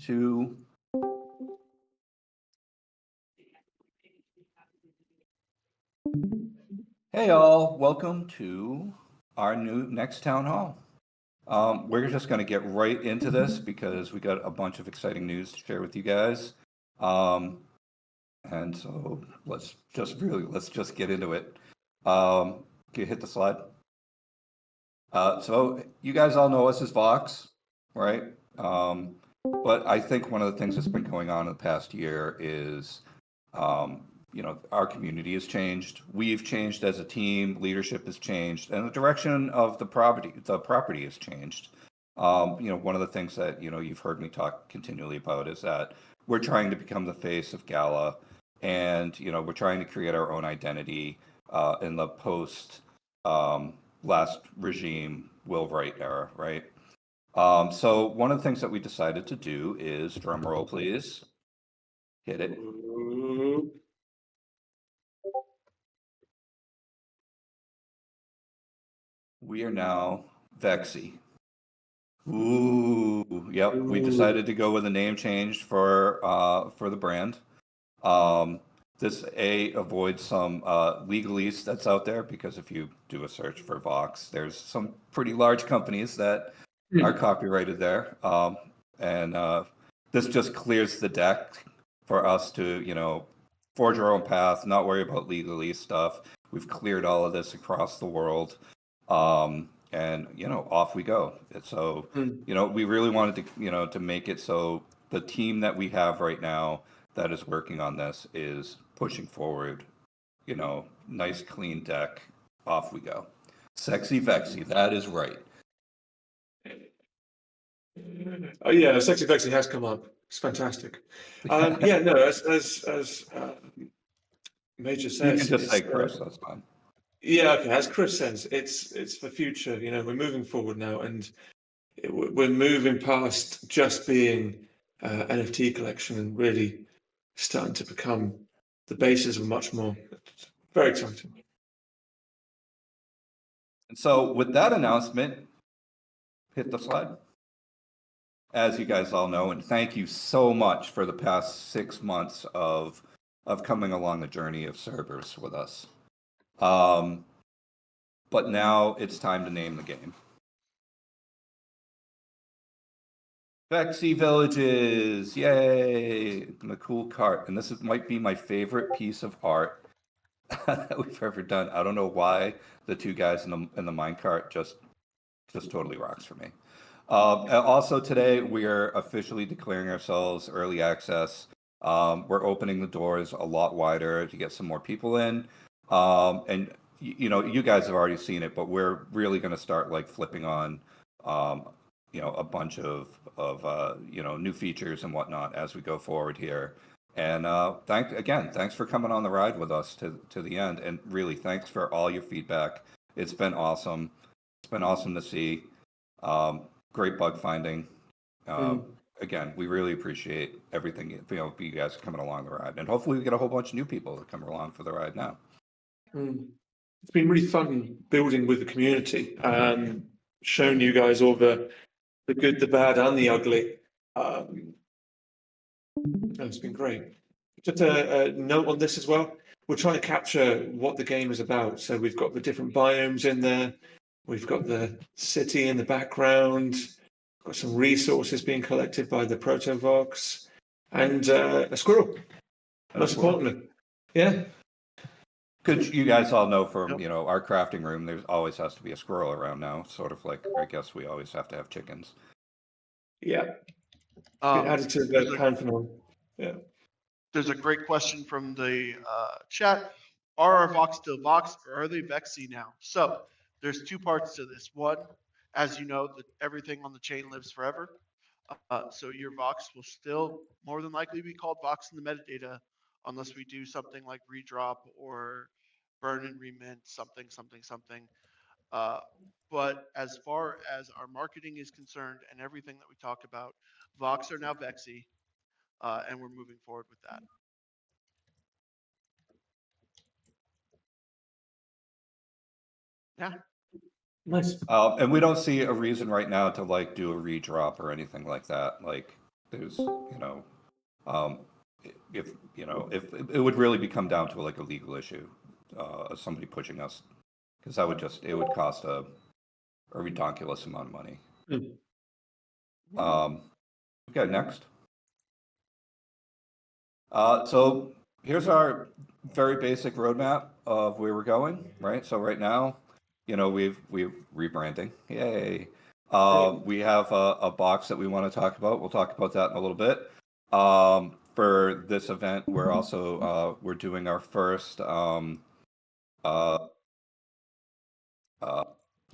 2. Hey all, welcome to our next town hall. We're just going to get right into this because we got a bunch of exciting news to share with you guys. And so let's just get into it. Can you hit the slide? So you guys all know us as VOX, right? But I think one of the things that's been going on in the past year is, our community has changed. We've changed as a team. Leadership has changed, and the direction of the property has changed. One of the things that you've heard me talk continually about is that we're trying to become the face of Gala, and we're trying to create our own identity in the post last regime Will Wright era, right? So one of the things that we decided to do is, drum roll please, hit it. We are now Vexy. Ooh, yep. We decided to go with a name change for the brand. This avoids some legalese that's out there, because if you do a search for Vox, there's some pretty large companies that are copyrighted there. And this just clears the deck for us to, forge our own path, not worry about legalese stuff. We've cleared all of this across the world. And off we go. So we really wanted to to make it so the team that we have right now that is working on this is pushing forward, nice clean deck, off we go. Sexy Vexy, that is right. Oh yeah, Sexy Vexy has come up. It's fantastic. Yeah, no, as Major says, you can just say Chris, that's fine. Yeah, okay. As Chris says, it's for future. We're moving forward now, and we're moving past just being NFT collection and really starting to become the basis of much more. It's very exciting. And so with that announcement, hit the slide. As you guys all know, and thank you so much for the past 6 months of coming along the journey of Cerberus with us. But now it's time to name the game. Vexy Villages, yay! And the cool cart, and this might be my favorite piece of art that we've ever done. I don't know why the two guys in the minecart just totally rocks for me. Also today, we are officially declaring ourselves early access. We're opening the doors a lot wider to get some more people in. And you guys have already seen it, but we're really going to start flipping on, a bunch of new features and whatnot as we go forward here. And thanks for coming on the ride with us to the end. And really, thanks for all your feedback. It's been awesome. It's been awesome to see. Great bug finding. Again, we really appreciate everything, you guys coming along the ride. And hopefully we get a whole bunch of new people to come along for the ride now. It's been really fun building with the community, showing you guys all the good, the bad, and the ugly. It's been great. Just a note on this as well. We're trying to capture what the game is about. So we've got the different biomes in there. We've got the city in the background. We've got some resources being collected by the Proto-Vox, and a squirrel. Most importantly, yeah. Because you guys all know from our crafting room, there's always has to be a squirrel around now. Sort of like, I guess we always have to have chickens. Yeah. Added to the pantheon. Yeah. There's a great question from the chat. Are our Vox still Vox, or are they Vexy now? So there's two parts to this. One, as you know, that everything on the chain lives forever. So your Vox will still more than likely be called Vox in the metadata, unless we do something like redrop or burn and remint something. But as far as our marketing is concerned and everything that we talked about, Vox are now Vexy, and we're moving forward with that. Yeah. Nice. And we don't see a reason right now to do a redrop or anything like that. there's if if it would really become down to like a legal issue, of somebody pushing us, because it would cost a ridiculous amount of money. Okay, next. So here's our very basic roadmap of where we're going, right? So right now, we're rebranding. Yay. We have a box that we want to talk about. We'll talk about that in a little bit. For this event, we're also we're doing our first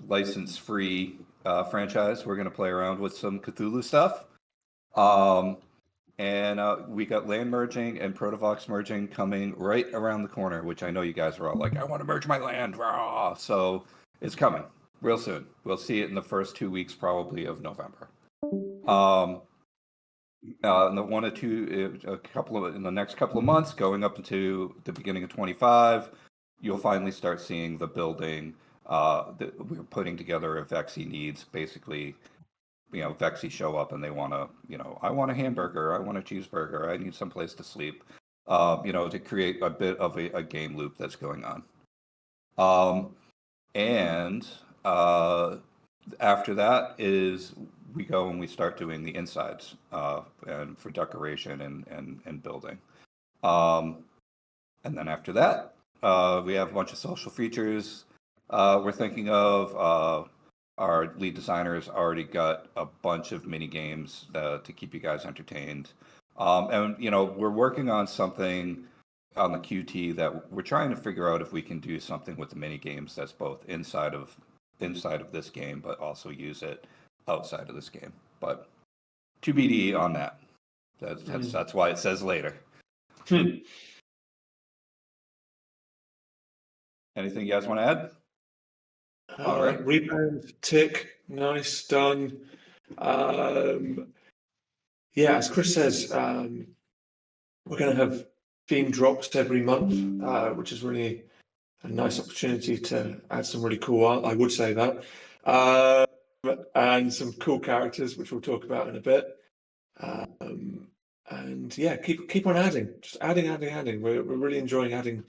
license-free franchise. We're going to play around with some Cthulhu stuff. And we got land merging and Protovox merging coming right around the corner, which I know you guys are all like, I want to merge my land. Rah! So it's coming real soon. We'll see it in the first 2 weeks, probably, of November. In the in the next couple of months, going up into the beginning of 25, you'll finally start seeing the building that we're putting together if Vexy needs. Basically, Vexy show up and they want to, I want a hamburger, I want a cheeseburger, I need someplace to sleep, to create a bit of a game loop that's going on. And after that is we go and we start doing the insides and for decoration and building. And then after that, we have a bunch of social features we're thinking of. Our lead designer's already got a bunch of mini games to keep you guys entertained. And we're working on something on the QT that we're trying to figure out if we can do something with the mini games that's both inside of this game, but also use it outside of this game. But TBD on that. That's why it says later. Anything you guys want to add? All right, rebound, tick, nice, done. Yeah, as Chris says, we're going to have theme drops every month, which is really a nice opportunity to add some really cool art. I would say that, and some cool characters, which we'll talk about in a bit. And yeah, keep on adding, just adding. We're really enjoying adding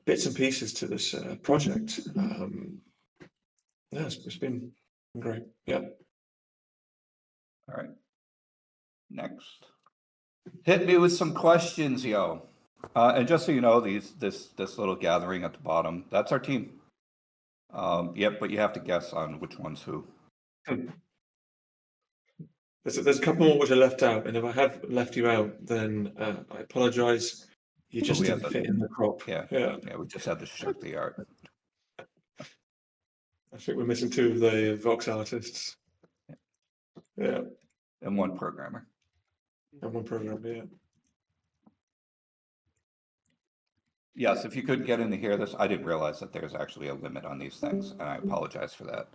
bits and pieces to this project. Yeah, it's been great. Yeah. All right. Next. Hit me with some questions, yo. And just so you know, this little gathering at the bottom, that's our team. Yep, but you have to guess on which one's who. There's a couple more which are left out, and if I have left you out, then I apologise. You just didn't fit in the crop. Yeah, we just had to shirk the art. I think we're missing two of the Vox artists. Yeah. And one programmer. And one programmer, yeah. Yes, if you couldn't get in to hear this, I didn't realize that there's actually a limit on these things, and I apologize for that.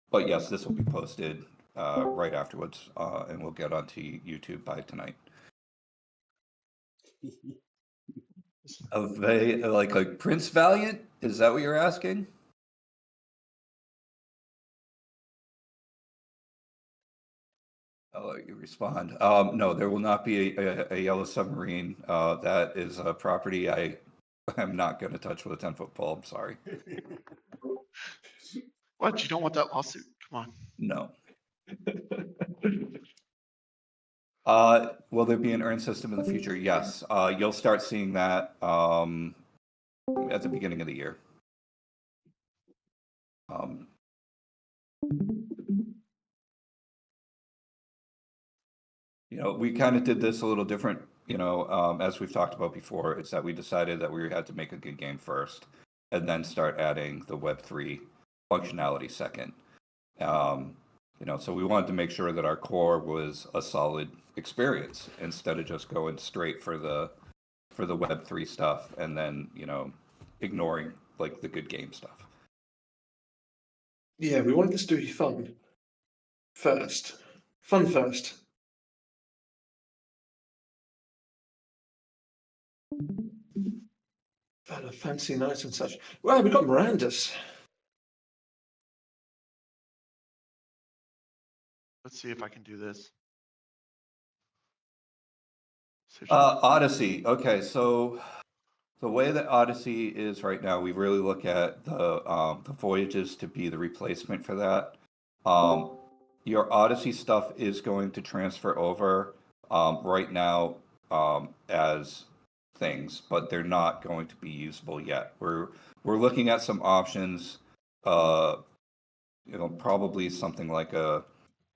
But yes, this will be posted right afterwards, and we'll get onto YouTube by tonight. Like Prince Valiant? Is that what you're asking? I'll let you respond. No, there will not be a yellow submarine. That is a property I am not going to touch with a 10-foot pole. I'm sorry. What? You don't want that lawsuit? Come on. No. Will there be an earn system in the future? Yes. You'll start seeing that at the beginning of the year. We kind of did this a little different, as we've talked about before. It's that we decided that we had to make a good game first and then start adding the Web3 functionality second. So we wanted to make sure that our core was a solid experience instead of just going straight for the Web3 stuff and then, ignoring like the good game stuff. Yeah, we wanted this to be fun first. Fun first. Fancy nights and such. Well, we've got Miranda's. Let's see if I can do this. Odyssey. Okay, so the way that Odyssey is right now, we really look at the voyages to be the replacement for that. Your Odyssey stuff is going to transfer over right now as things, but they're not going to be usable yet. We're looking at some options. Probably something like a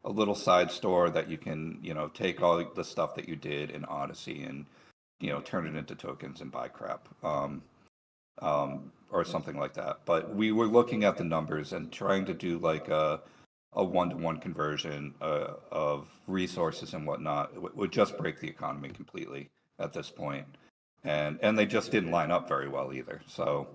little side store that you can, take all the stuff that you did in Odyssey and, turn it into tokens and buy crap, or something like that. But we were looking at the numbers and trying to do like a one-to-one conversion of resources and whatnot. It would just break the economy completely at this point, and they just didn't line up very well either. So,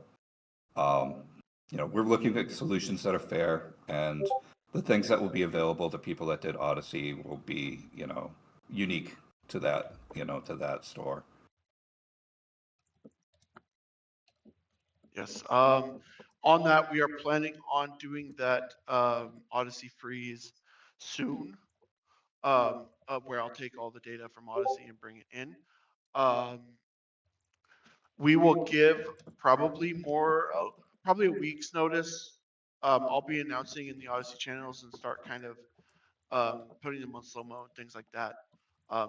we're looking at solutions that are fair, and the things that will be available to people that did Odyssey will be, unique to that, to that store. Yes. On that, we are planning on doing that Odyssey freeze soon, where I'll take all the data from Odyssey and bring it in. We will give probably probably a week's notice. I'll be announcing in the Odyssey channels and start kind of putting them on slow mo and things like that,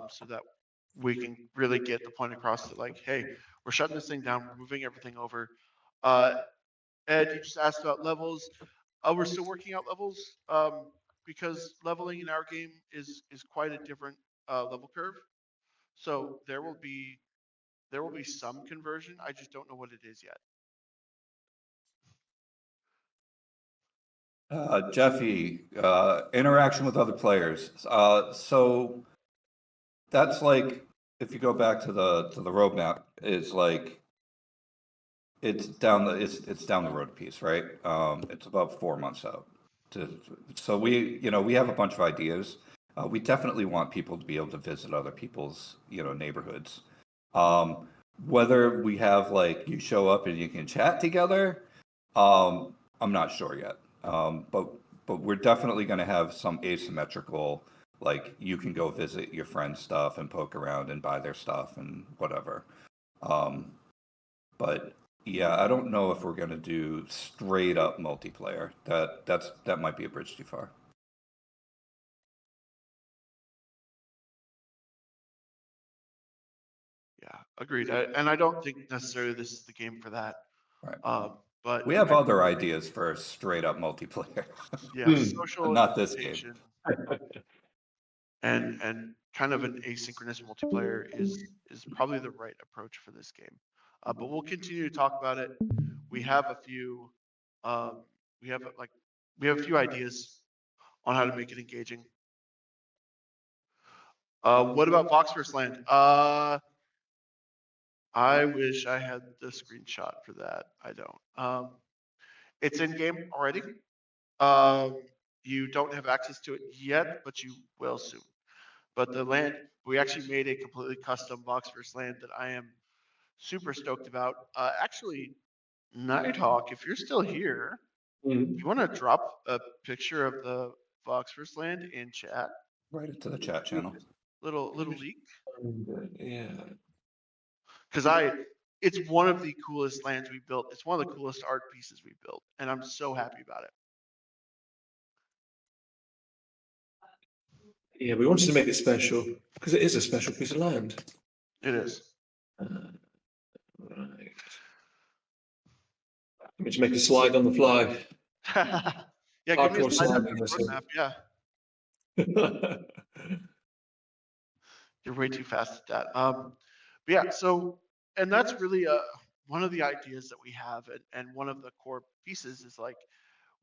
so that we can really get the point across that, like, hey, we're shutting this thing down, we're moving everything over. Ed, you just asked about levels. We're still working out levels, because leveling in our game is quite a different level curve. So there will be some conversion. I just don't know what it is yet. Jeffy, interaction with other players. So that's like, if you go back to the roadmap, it's like it's down the road a piece, right? It's about 4 months out. So we have a bunch of ideas. We definitely want people to be able to visit other people's neighborhoods. Whether we have like you show up and you can chat together, I'm not sure yet. But we're definitely going to have some asymmetrical, like you can go visit your friend's stuff and poke around and buy their stuff and whatever. But yeah, I don't know if we're going to do straight up multiplayer. That might be a bridge too far. Yeah, agreed. And I don't think necessarily this is the game for that. Right. But We have other ideas for straight up multiplayer. yeah, social Not this game. education and kind of an asynchronous multiplayer is probably the right approach for this game. But we'll continue to talk about it. We have a few, we have a few ideas on how to make it engaging. What about Vox First Land? I wish I had the screenshot for that. I don't. It's in game already. You don't have access to it yet, but you will soon. But the land, we actually made a completely custom Vox First Land that I am super stoked about. Actually, Nighthawk, if you're still here, you want to drop a picture of the Vox First Land in chat? Right into the chat channel. Little leak. Yeah. Because it's one of the coolest lands we built. It's one of the coolest art pieces we built, and I'm so happy about it. Yeah, we wanted to make it special because it is a special piece of land. It is. Right. Let me just make a slide on the fly. Yeah, give me a Hardcore slide sliding, roadmap. Yeah, you're way too fast at that. But yeah, so and that's really one of the ideas that we have, and one of the core pieces is like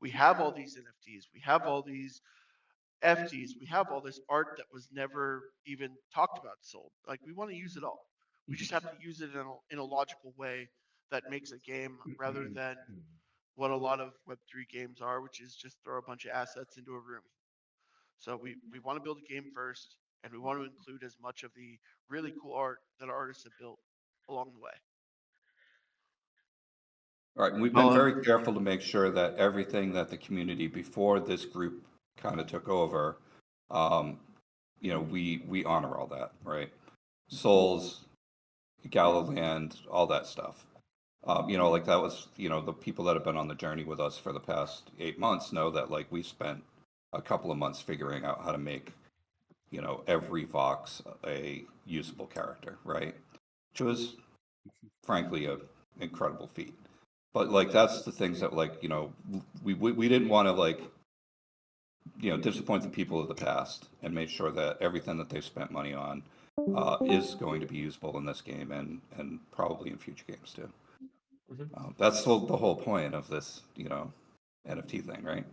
we have all these NFTs, we have all these FTs, we have all this art that was never even talked about sold. Like we want to use it all. We just have to use it in a logical way that makes a game rather than what a lot of Web3 games are, which is just throw a bunch of assets into a room. So we want to build a game first, and we want to include as much of the really cool art that artists have built along the way. Right, and we've been very careful to make sure that everything that the community before this group kind of took over we honor all that, right? Souls, Galaland, all that stuff. Like that was, the people that have been on the journey with us for the past 8 months know that like we spent a couple of months figuring out how to make, every Vox a usable character, right? Which was frankly a incredible feat. But like that's the things that like, we didn't want to like, disappoint the people of the past and make sure that everything that they spent money on is going to be usable in this game and probably in future games too. That's the whole point of this, NFT thing, right?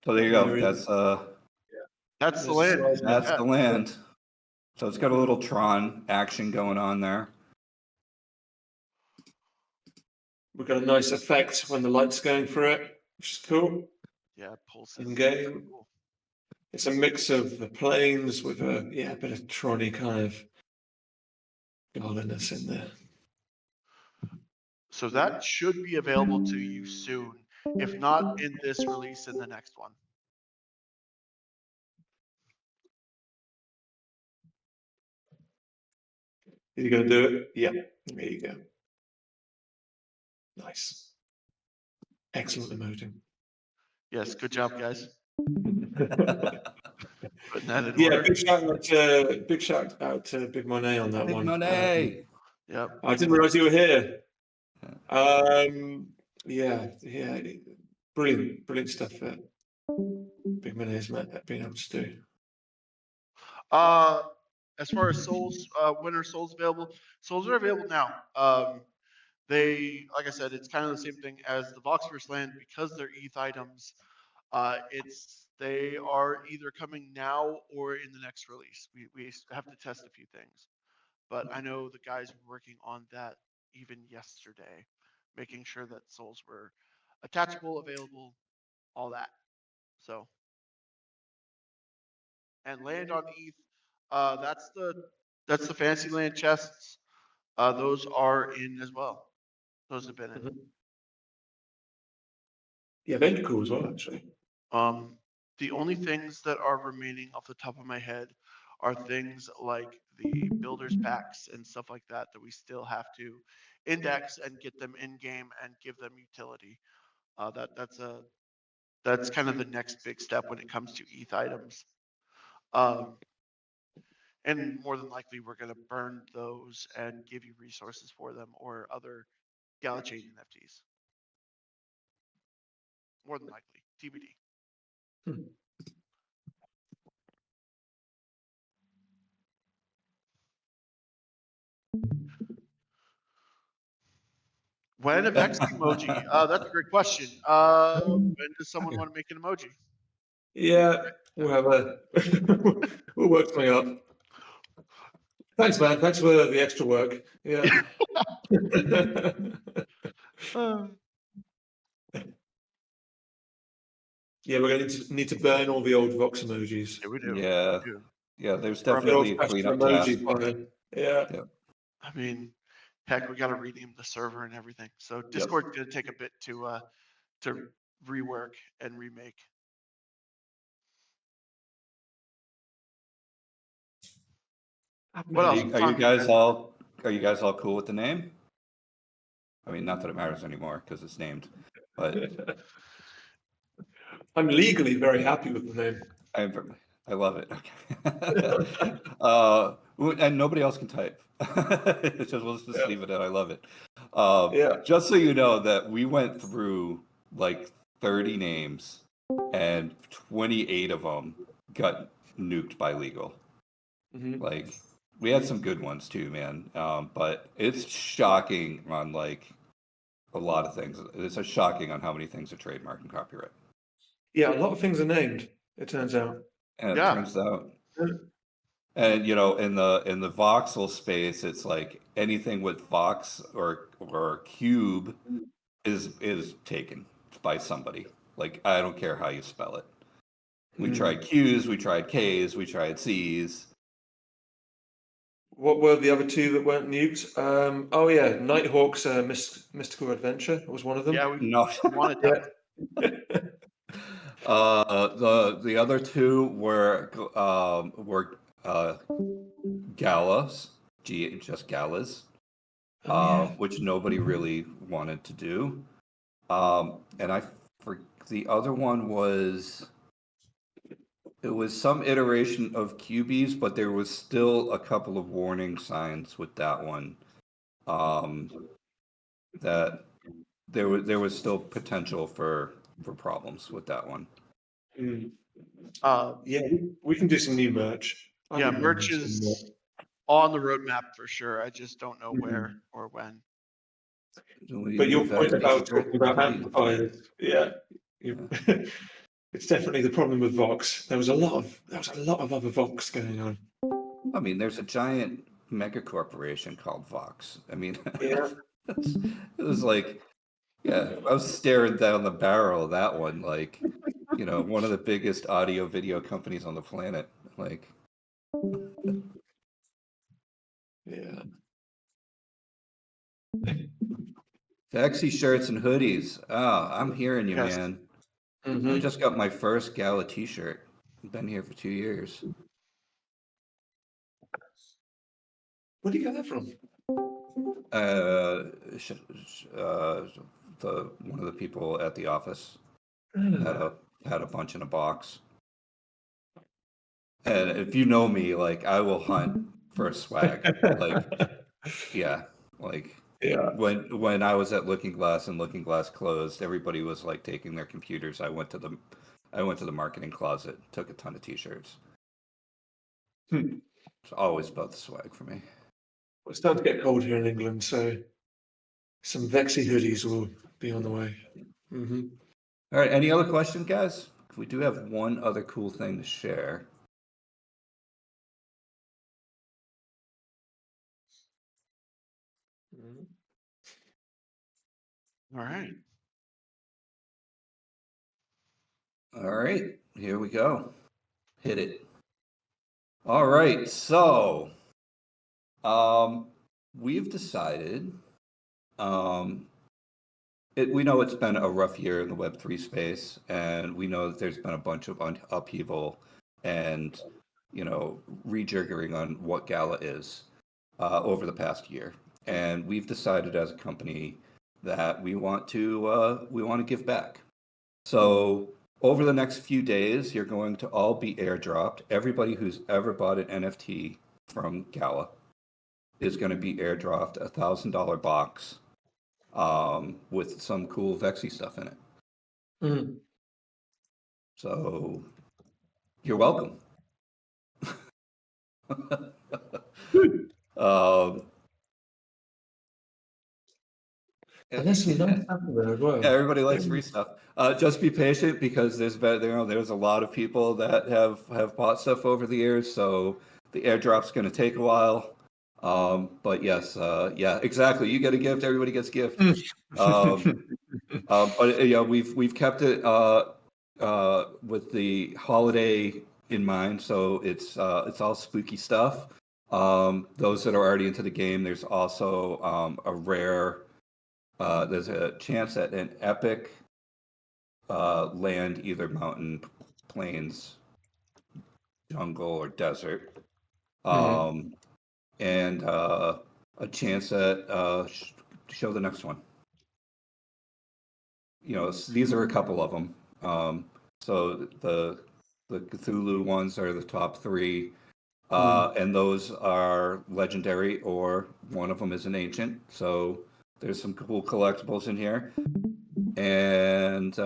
So there you go. That's the land. that's the land. So it's got a little Tron action going on there. We've got a nice effect when the light's going through it, which is cool. Yeah, pulses. In game. Cool. It's a mix of the planes with a bit of Tronny kind of godliness in there. So that should be available to you soon, if not in this release, in the next one. Are you going to do it? Yeah, there you go. Nice. Excellent emoting. Yes, good job, guys. Putting that in Yeah, order. big shout out to Big Monet on that Big one. Monet. Yep. I didn't realize you were here. Yeah, brilliant stuff that Big Monet's been able to do. As far as souls, when are souls available? Souls are available now. They, like I said, it's kind of the same thing as the Vox First Land because they're ETH items. They are either coming now or in the next release. We have to test a few things, but I know the guys were working on that even yesterday, making sure that souls were attachable, available, all that. So, and land on ETH. That's the Fantasyland chests. Those are in as well. Those have been in. Yeah, they're cool as well, actually. The only things that are remaining off the top of my head are things like the builders packs and stuff like that that we still have to index and get them in game and give them utility. That's kind of the next big step when it comes to ETH items. And more than likely, we're going to burn those and give you resources for them or other Gala Chain NFTs. More than likely, TBD. When a VOX emoji? That's a great question. When does someone want to make an emoji? Yeah, we'll have we'll work something up. Thanks, man. Thanks for the extra work. Yeah. Yeah, we're going to need to burn all the old Vox emojis. Yeah, we do. Yeah. We do. Yeah, there's The definitely a old-fashioned cleanup task. emoji. Yeah. I mean, heck, we got to rename the server and everything. So Discord's going to take a bit to rework and remake. What else? Are you guys all cool with the name? I mean, not that it matters anymore because it's named, but I'm legally very happy with the name. I love it. Okay. And nobody else can type. We'll just leave it at I love it. Just so you know that we went through like 30 names and 28 of them got nuked by legal. Like we had some good ones too, man. But it's shocking on like a lot of things. It's shocking on how many things are trademarked and copyright. Yeah, a lot of things are named, it turns out. And it turns out. And in the voxel space, it's like anything with vox or cube is taken by somebody. Like I don't care how you spell it. We tried Q's, we tried K's, we tried C's. What were the other two that weren't nuked? Oh yeah, Nighthawk's Mystical Adventure was one of them. Yeah, we wanted that. The other two were galas, just galas, which nobody really wanted to do. And the other one was, it was some iteration of QBs, but there was still a couple of warning signs with that one. That there was still potential for problems with that one. Yeah, we can do some new merch. I Yeah, wouldn't mind merch some is more. on the roadmap for sure. I just don't know where Mhm. or when. But your point about talking about Hoodies. amplifiers, yeah, you- it's definitely the problem with Vox. There was a lot of other Vox going on. I mean, there's a giant mega corporation called Vox. I mean, Yeah. it was like, yeah, I was staring down the barrel of that one, like, one of the biggest audio video companies on the planet. Like, Yeah. Vexy shirts and hoodies. Oh, I'm hearing you, Yes. man. I Mhm. just got my first Gala t-shirt. I've been here for 2 years. Where do you get that from? One of the people at the office Ah. had a bunch in a box. And if you know me, like, I will hunt for swag. Like, yeah, like Yeah. when I was at Looking Glass and Looking Glass closed, everybody was like taking their computers. I went to the marketing closet, took a ton of t-shirts. Hmm. It's always about the swag for me. Well, it's starting to get cold here in England, so some Vexy hoodies will be on the way. Hmm. All right, any other questions, guys? We do have one other cool thing to share. All right. All right, here we go. Hit it. All right, so we've decided, we know it's been a rough year in the Web3 space, and we know that there's been a bunch of upheaval and, rejiggering on what Gala is over the past year. And we've decided as a company that we want to give back. So over the next few days, you're going to all be airdropped. Everybody who's ever bought an NFT from Gala is going to be airdropped $1,000 box with some cool Vexy stuff in it. Mm. So you're welcome. um, And there's some nice stuff in there as well. Yeah, everybody likes free stuff. Just be patient because there's a lot of people that have bought stuff over the years, so the airdrop's going to take a while. But yes, yeah, exactly. You get a gift, everybody gets a gift. But yeah, we've kept it with the holiday in mind, so it's all spooky stuff. Those that are already into the game, there's also a rare. There's a chance at an epic land, either mountain, plains, jungle, or desert, and a chance at show the next one. These are a couple of them. So the Cthulhu ones are the top three, and those are legendary, or one of them is an ancient. So there's some cool collectibles in here, and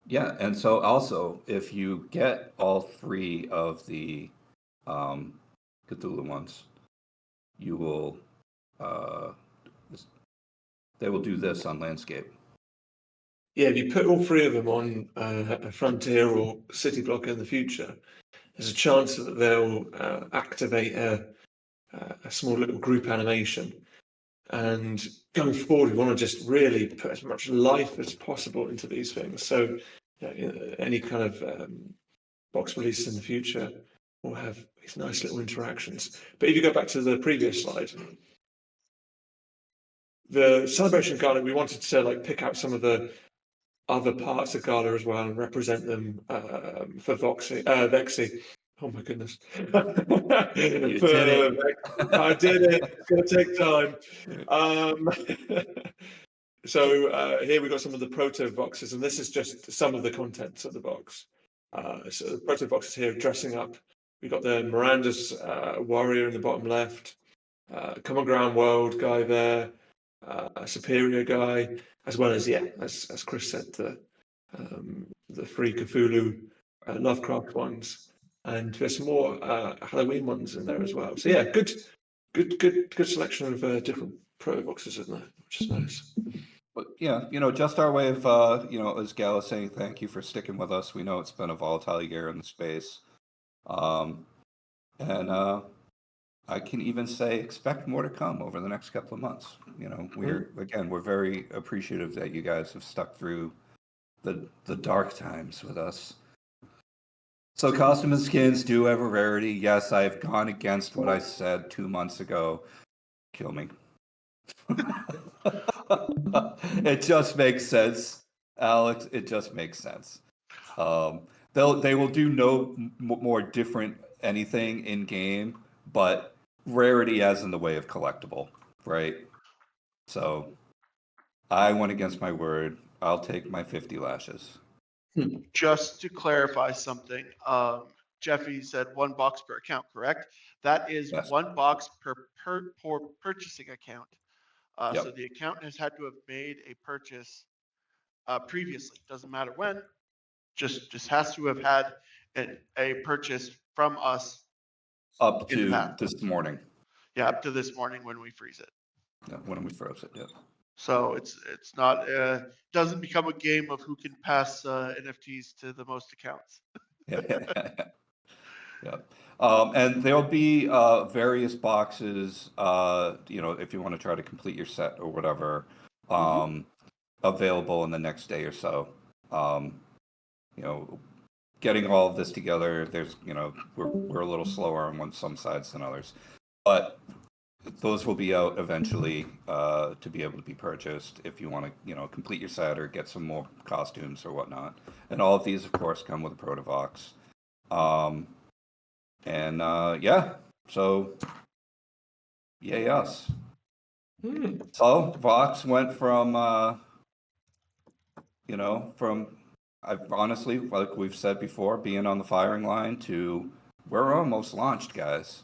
yeah, and so also if you get all three of the Cthulhu ones, you will they will do this on landscape. Yeah, if you put all three of them on a frontier or city block in the future, there's a chance that they'll activate a small little group animation. And going forward, we want to just really put as much life as possible into these things. So any kind of box release in the future will have these nice little interactions. But if you go back to the previous slide, the celebration garden, we wanted to like pick out some of the other parts of Gala as well and represent them for Vexy. Oh my goodness! You did I did it. It's going to take time. So here we've got some of the proto boxes, and this is just some of the contents of the box. So the proto boxes here dressing up. We've got the Miranda's warrior in the bottom left, Common Ground World guy there, a Superior guy, as well as as Chris said, the free Cthulhu Lovecraft ones, and there's some more Halloween ones in there as well. So yeah, good selection of different proto boxes in there, which is nice. But yeah, just our way of, as Gala saying, thank you for sticking with us. We know it's been a volatile year in the space. And I can even say expect more to come over the next couple of months. We're very appreciative that you guys have stuck through the dark times with us. So costume and skins do have a rarity. Yes, I've gone against what I said 2 months ago. Kill me. It just makes sense, Alex. It just makes sense. They will do no more different anything in game, but rarity as in the way of collectible, right? So I went against my word. I'll take my 50 lashes. Just to clarify something, Jeffy said 1 box per account, correct? That is Yes. 1 box per purchasing account. Yep. So the account has had to have made a purchase previously. Doesn't matter when. Just has to have had a purchase from us Up in the to past. this morning. Yeah, up to this morning when we freeze it. Yeah, when we froze it. Yeah. So it's not doesn't become a game of who can pass NFTs to the most accounts. Yeah. And there'll be various boxes, if you want to try to complete your set or whatever, available in the next day or so. Getting all of this together, there's, we're a little slower on some sides than others, but those will be out eventually to be able to be purchased if you want to, complete your set or get some more costumes or whatnot. And all of these, of course, come with a Protovox. So yay us. So Vox went from I've honestly, like we've said before, being on the firing line to we're almost launched, guys.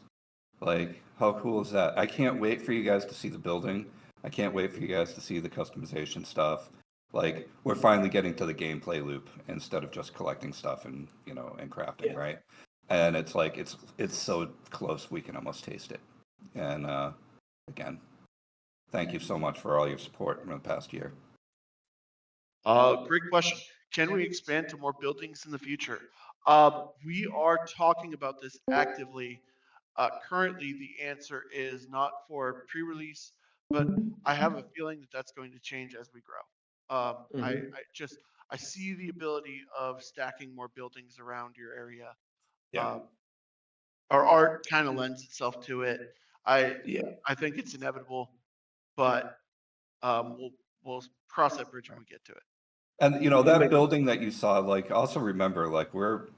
Like, how cool is that? I can't wait for you guys to see the building. I can't wait for you guys to see the customization stuff. Like, we're finally getting to the gameplay loop instead of just collecting stuff and and crafting, right? And it's like it's so close we can almost taste it. And again, thank you so much for all your support in the past year. Great question. Can we expand to more buildings in the future? We are talking about this actively. Currently, the answer is not for pre-release, but I have a feeling that that's going to change as we grow. I see the ability of stacking more buildings around your area. Yeah. Our art kind of lends itself to it. I Yeah. think it's inevitable, but we'll cross that bridge when we get to it. And that building that you saw, like, also remember, like, we're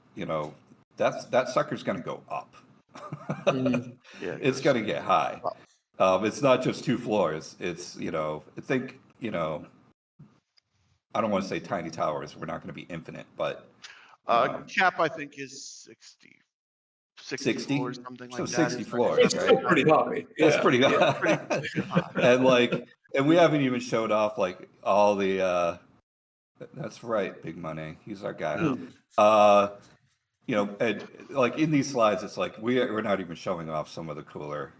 that sucker's gonna go up. Yeah, It's gonna get high. It's not just 2 floors. It's I think I don't want to say tiny towers. We're not going to be infinite, but cap I think is 60 floors, something like so that. 60 floors, It's right? pretty high. That's pretty high. Pretty high. And we haven't even showed off like all the. That's right, Big Money. He's our guy. And like in these slides, it's like we're not even showing off some of the cooler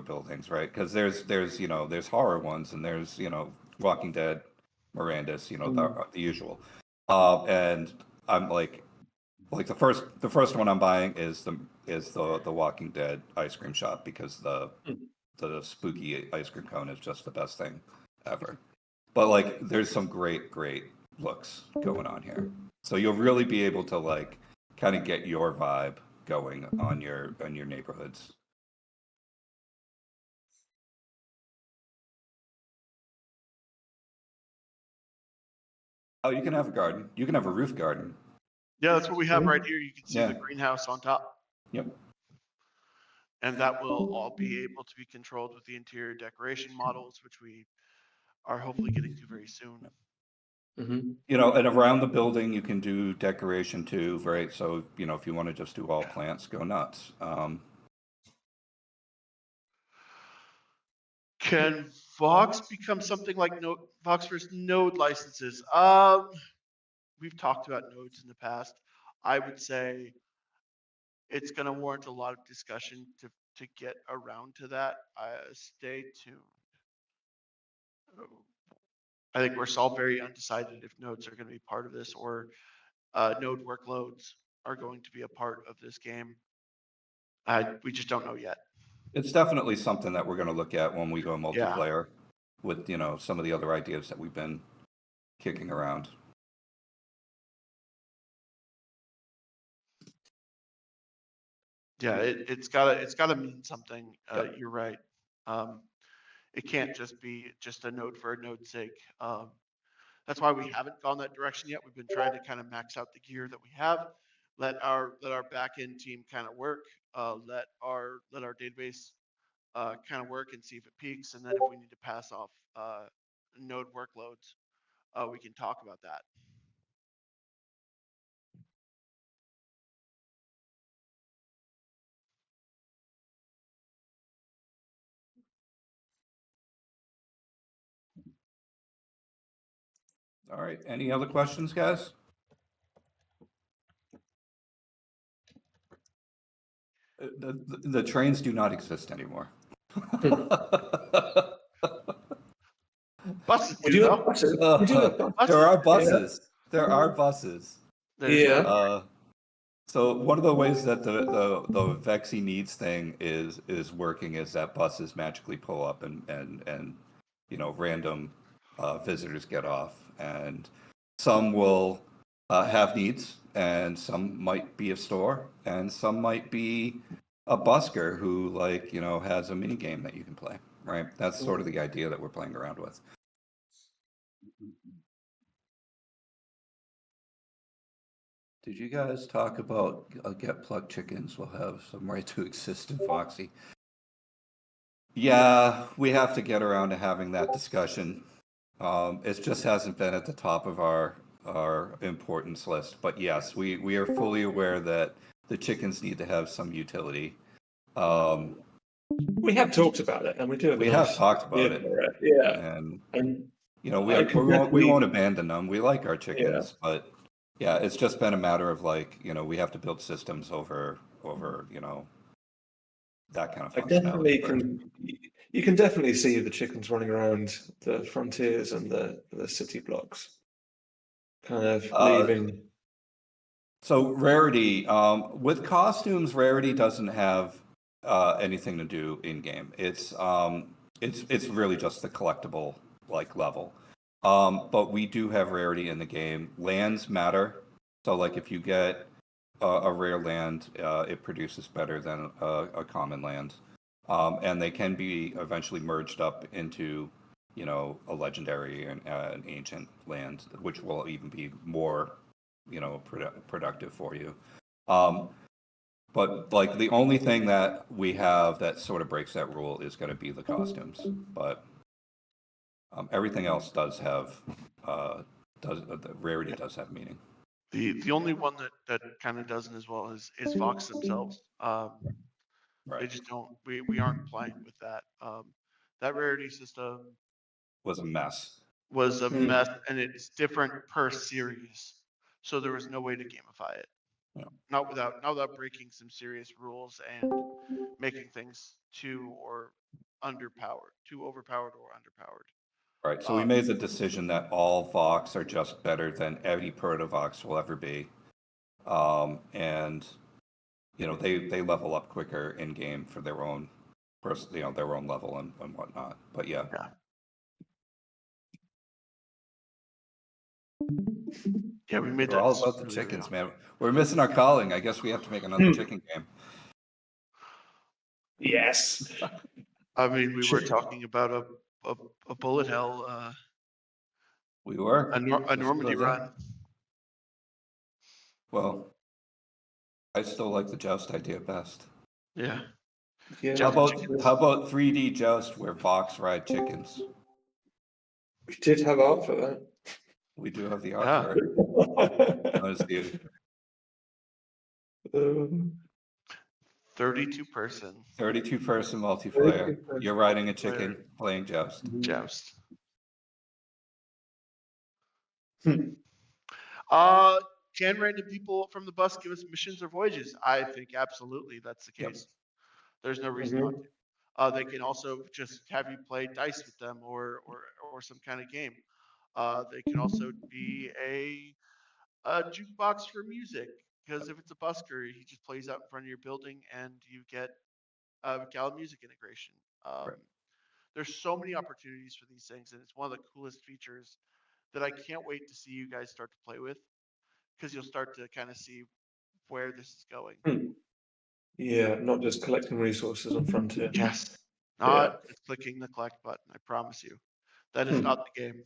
buildings, right? Because there's horror ones and there's Walking Dead, Miranda's, the usual. And I'm like the first one I'm buying is the Walking Dead ice cream shop because the spooky ice cream cone is just the best thing ever. But like there's some great looks going on here. So you'll really be able to like kind of get your vibe going on your neighborhoods. Oh, you can have a garden. You can have a roof garden. Yeah, that's what we have right here. You can see Yeah. the greenhouse on top. Yep. And that will all be able to be controlled with the interior decoration models, which we are hopefully getting to very soon. Mhm. You know, and around the building, you can do decoration too, right? So, you know, if you want to just do all plants, go nuts. Can Vox become something like Vox versus Node licenses? We've talked about nodes in the past. I would say it's going to warrant a lot of discussion to get around to that. Stay tuned. I think we're all very undecided if nodes are going to be part of this, or node workloads are going to be a part of this game. We just don't know yet. It's definitely something that we're going to look at when we go Yeah. multiplayer with, you know, some of the other ideas that we've been kicking around. Yeah, it's gotta mean something. Yep. You're right. It can't just be just a node for a node's sake. That's why we haven't gone that direction yet. We've been trying to kind of max out the gear that we have, let our back end team kind of work, let our database kind of work and see if it peaks, and then if we need to pass off node workloads, we can talk about that. All right. Any other questions, guys? The trains do not exist anymore. Buses We do do have though. buses. We do have buses. There are Yeah. buses. There are buses. There's Yeah. So one of the ways that the Vexy needs thing is working is that buses magically pull up and you know, random visitors get off, and some will have needs, and some might be a store, and some might be a busker who, like, you know, has a mini game that you can play, right? That's sort of the idea that we're playing around with. Did you guys talk about get plucked chickens will have some right to exist in Foxy? Yeah, we have to get around to having that discussion. It just hasn't been at the top of our importance list. But yes, we are fully aware that the chickens need to have some utility. We have talked about it, and we do have. We have talked about it. Yeah. And you know, we I can won't definitely- abandon them. We like our chickens, but yeah, it's just been a matter of, like, you know, we have to build systems over you know, that kind of I functionality. definitely can. You can definitely see the chickens running around the frontiers and the city blocks, kind of leaving. So Rarity, with costumes, Rarity doesn't have anything to do in game. It's really just the collectible like level. But we do have Rarity in the game. Lands matter. So like if you get a rare land, it produces better than a common land. And they can be eventually merged up into, you know, a legendary and an ancient land, which will even be more, you know, productive for you. But like the only thing that we have that sort of breaks that rule is going to be the costumes. But everything else does have the Rarity does have meaning. the only one that kind of doesn't as well is Vox themselves. They Right. just don't. We aren't playing with that. That rarity system Was a mess. was a mess, and it's different per series, so there was no way to gamify it. Yeah. Not without breaking some serious rules and making things too overpowered or underpowered. Right. So we made the decision that all Vox are just better than any Proto Vox will ever be. And you know, they level up quicker in game for their own you know, their own level and whatnot. But yeah. Yeah, we made We're that all about the decision chickens, early on. man. We're missing our calling. I guess we have to make another chicken game. Yes. I mean, we were talking about a bullet hell We were. A Normandy run. Well, I still like the joust idea best. Yeah. Yeah. How Chickens. about 3D joust where Vox ride chickens? We did have art for that. We do have the art Yeah. for it. Let's see. 32 person 32-person multiplayer. You're riding a chicken, playing joust. joust. Hmm. Can random people from the bus give us missions or voyages? I think absolutely that's the Yep. case. There's no reason not to. They can also just have you play dice with them or some kind of game. They can also be a jukebox for music, because if it's a busker, he just plays out in front of your building and you get Gal music integration. Right. There's so many opportunities for these things, and it's one of the coolest features that I can't wait to see you guys start to play with, because you'll start to kind of see where this is going. Yeah, not just collecting resources on Frontier. Yes, not just clicking the collect button. I promise you, that is not the game.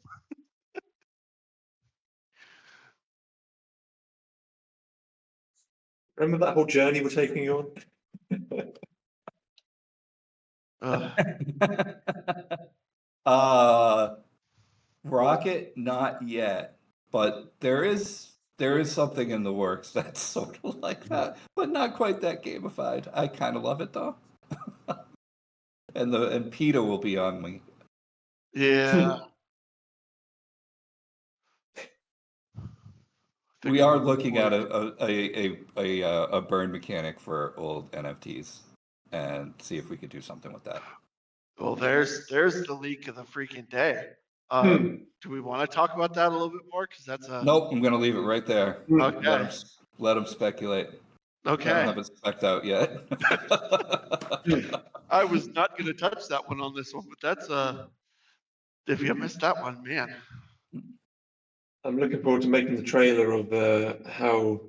Remember that whole journey we're taking you on? Rocket, not yet, but there is something in the works that's sort of like that, but not quite that gamified. I kind of love it though. and PETA will be on me. Yeah. We are looking at a burn mechanic for old NFTs and see if we could do something with that. Well, there's the leak of the freaking day. Do we want to talk about that a little bit more? Because that's a Nope, I'm gonna leave it right there. okay. Let them speculate. I Okay. don't have it specced out yet. I was not going to touch that one on this one, but that's if you missed that one, man. I'm looking forward to making the trailer of how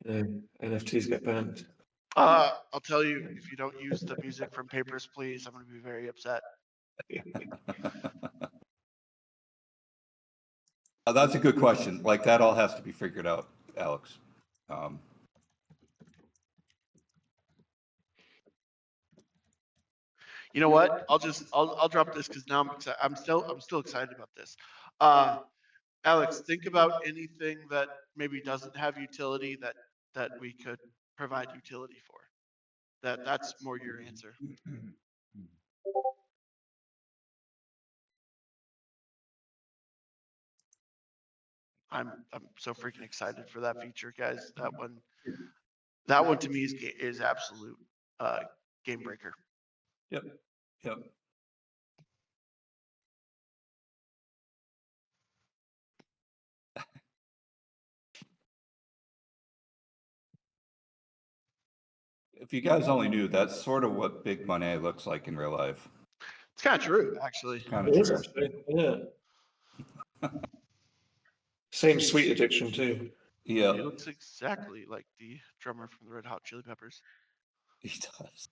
NFTs get banned. I'll tell you, if you don't use the music from Papers, Please, I'm going to be very upset. That's a good question. Like that all has to be figured out, Alex. You know what? I'll drop this because now I'm still excited about this. Alex, think about anything that maybe doesn't have utility that we could provide utility for. That's more your answer. I'm so freaking excited for that feature, guys. That one to me is absolute game breaker. Yep. If you guys only knew, that's sort of what Big Money looks like in real life. It's kind of true, actually. Kind It of is true. actually, yeah. Same sweet addiction too. Yeah, He looks exactly like the drummer from the Red Hot Chili Peppers. he does.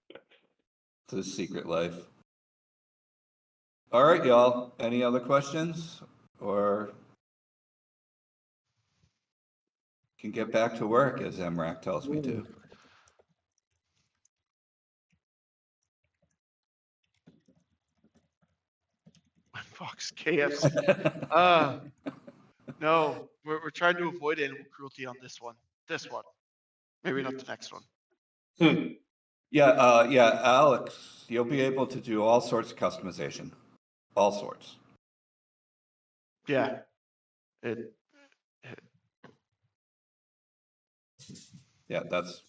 It's his secret life. All right, y'all. Any other questions? Or can get back to work, as MRAC tells me to. Fox KFC. No, we're trying to avoid animal cruelty on this one. This one, maybe not the next one. Yeah, Alex, you'll be able to do all sorts of customization. All sorts. Yeah, Yeah, that's.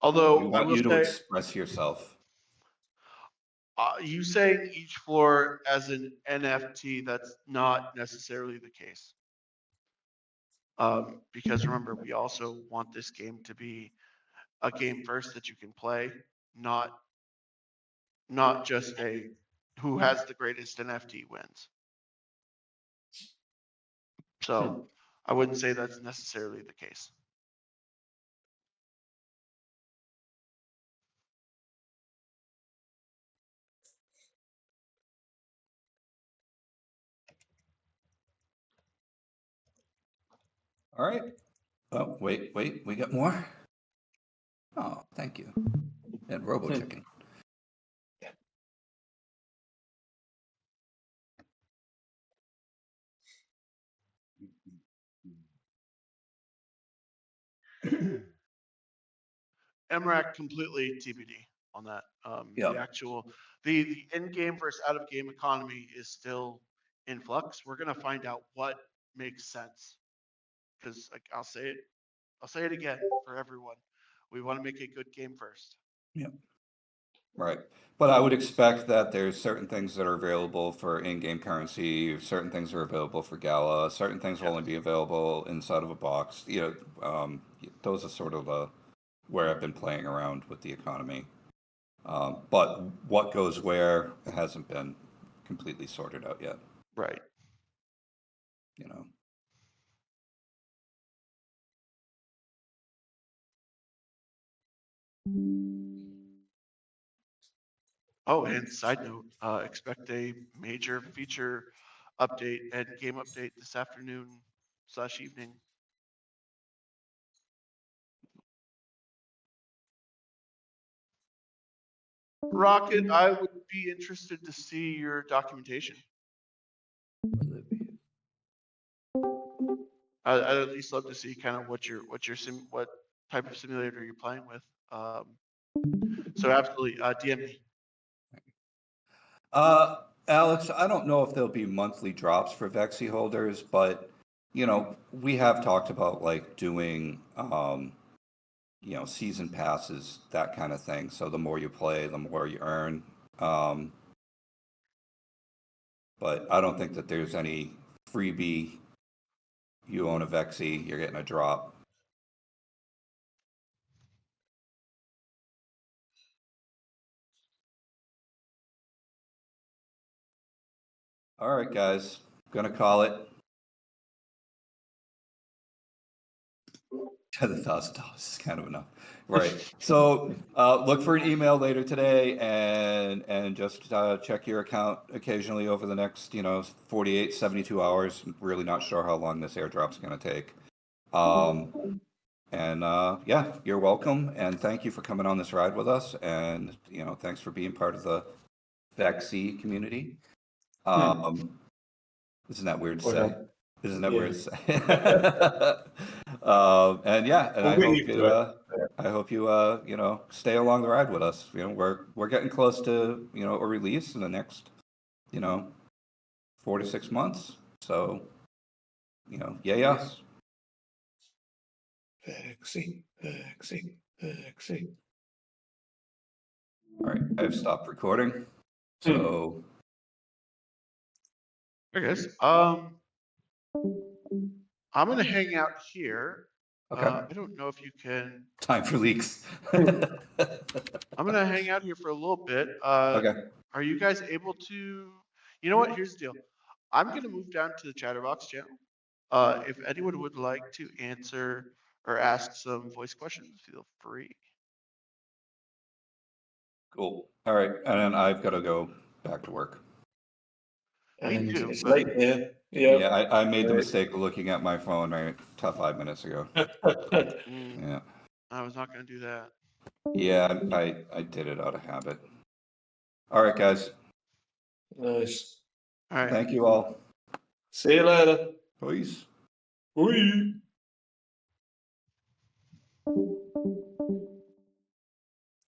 although We I want will you to say, express yourself. you saying each floor as an NFT, that's not necessarily the case. Because remember, we also want this game to be a game first that you can play, not just a who has the greatest NFT wins. So I wouldn't say that's necessarily the case. All right. Oh, wait, we got more. Oh, thank you. And Robo Chicken. MRAC completely TBD on that. Yep. The actual the in-game versus out-of-game economy is still in flux. We're gonna find out what makes sense. Because like I'll say it again for everyone. We want to make a good game first. Yep. Right. But I would expect that there's certain things that are available for in-game currency, certain things are available for Gala, certain things will only be available inside of a box. Those are sort of where I've been playing around with the economy. But what goes where hasn't been completely sorted out yet, Right. you know. Oh, and side note, expect a major feature update and game update this afternoon/evening. Rocket, I would be interested to see your documentation. I'd at least love to see kind of what type of simulator you're playing with. So absolutely, DM me. Alex, I don't know if there'll be monthly drops for Vexy holders, but we have talked about like doing season passes, that kind of thing. So the more you play, the more you earn. But I don't think that there's any freebie. You own a Vexy, you're getting a drop. All right, guys, gonna call it. $10,000 is kind of enough, right? So look for an email later today, and just check your account occasionally over the next 48, 72 hours. Really not sure how long this airdrop's going to take. Yeah, you're welcome, and thank you for coming on this ride with us, and thanks for being part of the Vexy community. Isn't that weird to say? Isn't that weird to say? And I hope you stay along the ride with us. We're getting close to a release in the next 4 to 6 months. So yay us. Vexy. All right, I've stopped recording. So There it is. I'm gonna hang out here. okay, I don't know if you can. time for leaks. I'm gonna hang out here for a little bit. Okay. Are you guys able to? You know what? Here's the deal. I'm gonna move down to the Chatterbox channel. If anyone would like to answer or ask some voice questions, feel free. Cool. All right, and then I've got to go back to work. Me And too, it's but late here. Yeah, I made the mistake of looking at my phone right 5 minutes ago. Yeah. I was not gonna do that. Yeah, I did it out of habit. All right, guys. Nice. All right. Thank you all. See you later. Peace. Bye.